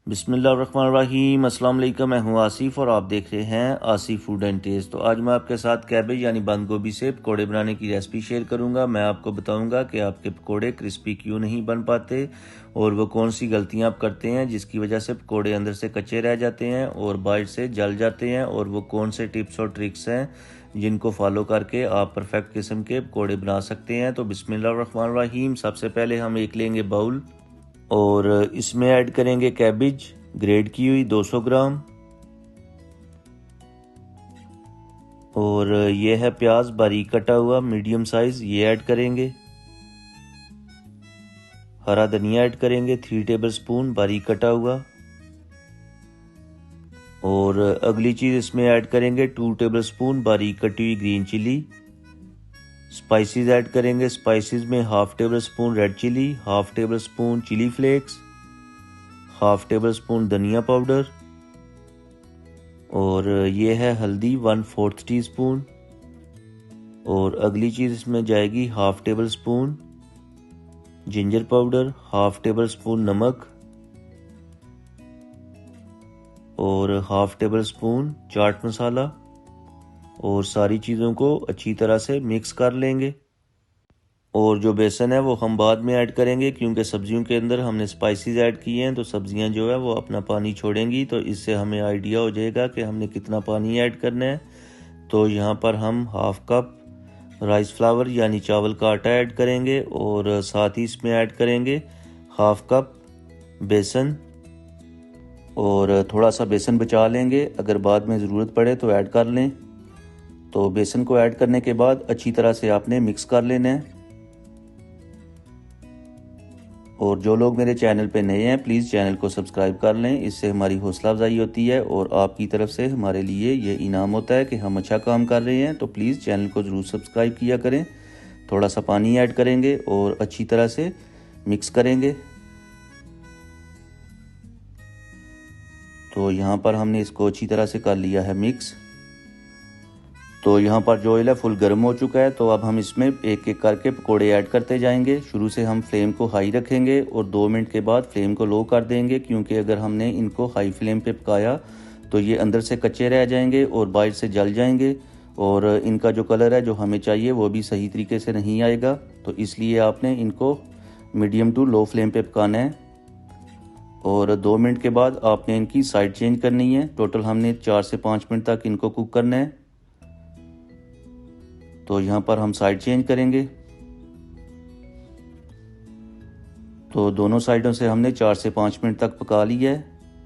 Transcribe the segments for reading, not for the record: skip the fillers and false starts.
बिस्मिल्लाहिर्रहमानिर्रहीम। अस्सलाम वालेकुम। मैं हूं आसिफ और आप देख रहे हैं आसिफ फूड एंड टेस्ट। तो आज मैं आपके साथ कैबेज यानी बंद गोभी से पकौड़े बनाने की रेसिपी शेयर करूंगा। मैं आपको बताऊंगा कि आपके पकौड़े क्रिस्पी क्यों नहीं बन पाते और वो कौन सी गलतियां आप करते हैं जिसकी वजह से पकौड़े अंदर से कच्चे रह जाते हैं और बाहर से जल जाते हैं, और वो कौन से टिप्स और ट्रिक्स हैं जिनको फॉलो करके आप परफेक्ट किस्म के पकौड़े बना सकते हैं। तो बिस्मिल्लाहिर्रहमानिर्रहीम। सबसे पहले हम एक लेंगे बाउल और इसमें ऐड करेंगे कैबेज ग्रेट की हुई 200 ग्राम, और ये है प्याज बारीक कटा हुआ मीडियम साइज, ये ऐड करेंगे। हरा धनिया ऐड करेंगे 3 टेबलस्पून बारीक कटा हुआ, और अगली चीज इसमें ऐड करेंगे 2 टेबलस्पून बारीक कटी हुई ग्रीन चिली। स्पाइसेस ऐड करेंगे। स्पाइसेस में half tablespoon red chilli, half tablespoon chilli flakes, half tablespoon धनिया पाउडर, और ये है हल्दी 1/4 टीस्पून। और अगली चीज इसमें जाएगी half table spoon ginger powder, half table spoon नमक, और half table spoon chaat masala, और सारी चीज़ों को अच्छी तरह से मिक्स कर लेंगे। और जो बेसन है वो हम बाद में ऐड करेंगे क्योंकि सब्जियों के अंदर हमने स्पाइसेस ऐड किए हैं, तो सब्जियां जो है वो अपना पानी छोड़ेंगी, तो इससे हमें आइडिया हो जाएगा कि हमने कितना पानी ऐड करना है। तो यहाँ पर हम हाफ कप राइस फ्लावर यानी चावल का आटा ऐड करेंगे, और साथ ही इसमें ऐड करेंगे हाफ कप बेसन, और थोड़ा सा बेसन बचा लेंगे, अगर बाद में ज़रूरत पड़े तो ऐड कर लें। तो बेसन को ऐड करने के बाद अच्छी तरह से आपने मिक्स कर लेना है। और जो लोग मेरे चैनल पे नए हैं प्लीज़ चैनल को सब्सक्राइब कर लें, इससे हमारी हौसला अफजाई होती है और आपकी तरफ से हमारे लिए ये इनाम होता है कि हम अच्छा काम कर रहे हैं। तो प्लीज़ चैनल को ज़रूर सब्सक्राइब किया करें। थोड़ा सा पानी ऐड करेंगे और अच्छी तरह से मिक्स करेंगे। तो यहाँ पर हमने इसको अच्छी तरह से कर लिया है मिक्स। तो यहाँ पर जो ऑयल है फुल गर्म हो चुका है, तो अब हम इसमें एक एक करके पकोड़े ऐड करते जाएंगे। शुरू से हम फ्लेम को हाई रखेंगे और 2 मिनट के बाद फ्लेम को लो कर देंगे, क्योंकि अगर हमने इनको हाई फ्लेम पे पकाया तो ये अंदर से कच्चे रह जाएंगे और बाहर से जल जाएंगे, और इनका जो कलर है जो हमें चाहिए वो भी सही तरीके से नहीं आएगा। तो इसलिए आपने इनको मीडियम टू लो फ्लेम पे पकाना है। और 2 मिनट के बाद आपने इनकी साइड चेंज करनी है। टोटल हमने 4 से 5 मिनट तक इनको कुक करना है। तो यहाँ पर हम साइड चेंज करेंगे। तो दोनों साइडों से हमने 4 से 5 मिनट तक पका लिया है।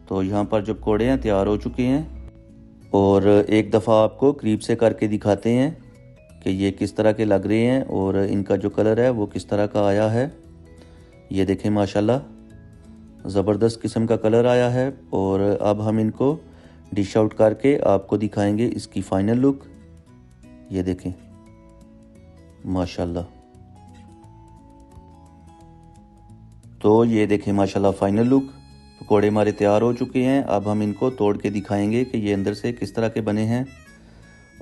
तो यहाँ पर जो पकौड़े हैं तैयार हो चुके हैं, और एक दफ़ा आपको करीब से करके दिखाते हैं कि ये किस तरह के लग रहे हैं और इनका जो कलर है वो किस तरह का आया है। ये देखें माशाल्लाह ज़बरदस्त किस्म का कलर आया है। और अब हम इनको डिश आउट करके आपको दिखाएंगे इसकी फाइनल लुक। ये देखें माशाल्लाह। तो ये देखें माशाल्लाह फाइनल लुक। पकोड़े हमारे तैयार हो चुके हैं। अब हम इनको तोड़ के दिखाएंगे कि ये अंदर से किस तरह के बने हैं।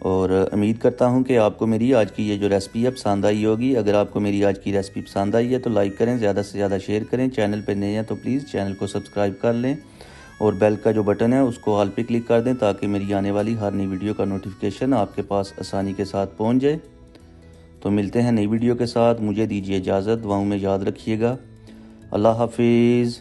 और उम्मीद करता हूं कि आपको मेरी आज की ये जो रेसिपी है पसंद आई होगी। अगर आपको मेरी आज की रेसिपी पसंद आई है तो लाइक करें, ज़्यादा से ज़्यादा शेयर करें। चैनल पर नए हैं तो प्लीज़ चैनल को सब्सक्राइब कर लें, और बेल का जो बटन है उसको ऑल पे क्लिक कर दें ताकि मेरी आने वाली हर नई वीडियो का नोटिफिकेशन आपके पास आसानी के साथ पहुँच जाए। तो मिलते हैं नई वीडियो के साथ। मुझे दीजिए इजाज़त। दुआओं में याद रखिएगा। अल्लाह हाफिज़।